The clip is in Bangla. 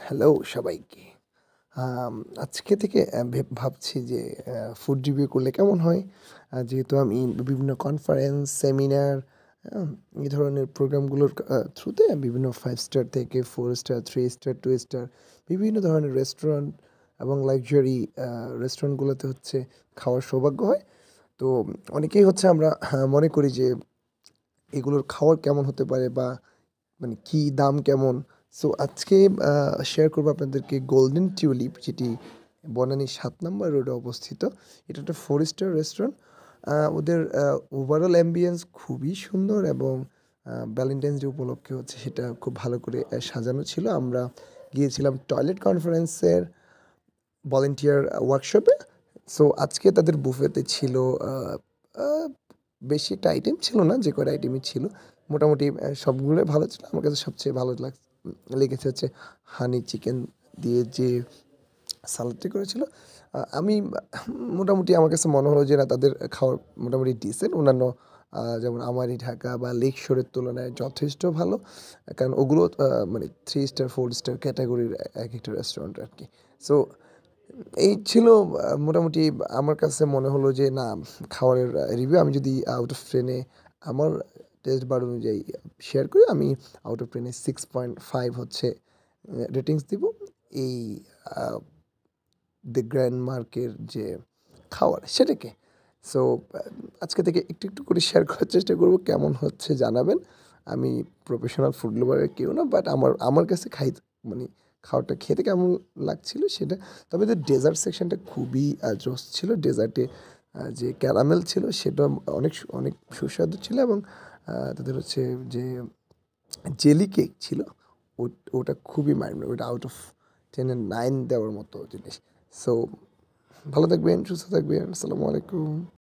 হ্যালো সবাইকে। আম আজকে থেকে ভাবছি যে ফুড রিভিউ করলে কেমন হয়? যেহেতু আমি বিভিন্ন কনফারেন্স, সেমিনার, এই ধরনের প্রোগ্রামগুলোর থ্রুতে বিভিন্ন 5 স্টার থেকে 4 স্টার, 3 স্টার, 2 স্টার বিভিন্ন ধরনের রেস্টুরেন্ট এবং লাক্সারি রেস্টুরেন্টগুলোতে হচ্ছে খাওয়ার সৌভাগ্য হয়। তো অনেকেই হচ্ছে আমরা মনে করি যে এগুলোর খাওয়ার কেমন হতে পারে বা মানে কি দাম কেমন? সো আজকে আ শেয়ার করব আপনাদেরকে গোল্ডেন টিউলিপ, যেটি বনানী ৭ নাম্বার রোডে অবস্থিত। এটা একটা 4 স্টার রেস্টুরেন্ট। ওদের ওভারঅল অ্যাম্বিয়েন্স খুবই সুন্দর এবং ভ্যালেন্টাইনস ডে উপলক্ষে হচ্ছে সেটা খুব ভালো করে সাজানো ছিল। আমরা গিয়েছিলাম টয়লেট কনফারেন্সের ভলান্টিয়ার ওয়ার্কশপে। সো আজকে তাদের বুফেতে ছিল আ আ বেশি একটা আইটেম ছিল না, যে কয়টা আইটেমই ছিল মোটামুটি সবগুলোই ভালো ছিল। আমার কাছে সবচেয়ে ভালো লেগেছে হচ্ছে হানি চিকেন দিয়ে যে সালাদটি করেছিল। আমি মোটামুটি আমার কাছে মনে হলো যে না, তাদের খাওয়ার মোটামুটি ডিসেন্ট। অন্যান্য যেমন আমারি ঢাকা বা লেক শোরের তুলনায় যথেষ্ট ভালো। কারণ ওগুলো মানে 3 স্টার, 4 স্টার ক্যাটেগরির একেকটা রেস্টুরেন্ট আরকি। সো এই ছিল মোটামুটি আমার কাছে মনে হলো যে না, খাবারের রিভিউ আমি যদি আউট অফ 10 এ আমার টেস্ট বার অনুযায়ী শেয়ার করি, আমি আউট অফ 10 এ 6.5 হচ্ছে রেটিংস দিব এই আ দ্য গ্র্যান্ড মার্কের যে খাওয়ার সেটাকে। সো আ আজকে থেকে একটু, একটু করে শেয়ার করার চেষ্টা করব। কেমন হচ্ছে জানাবেন। আমি প্রফেশনাল ফুড লভার এর কেউ না। বাট আমার কাছে মানে খাওয়ারটা খেতে কেমন লাগছিল সেটা। তবে এদের ডেজার্ট সেকশনটা খুবই জোস ছিল। ডেজার্টে যে ক্যারামেল ছিল সেটা অনেক সুস্বাদু ছিল এবং তাদের হচ্ছে যে জেলি কেক ছিল, ওটা খুবই মাইন্ড, ওটা আউট অফ 10 এ 9 দেওয়ার মতো জিনিস। সো ভালো থাকবেন, সুস্থ থাকবেন। আসসালামু আলাইকুম।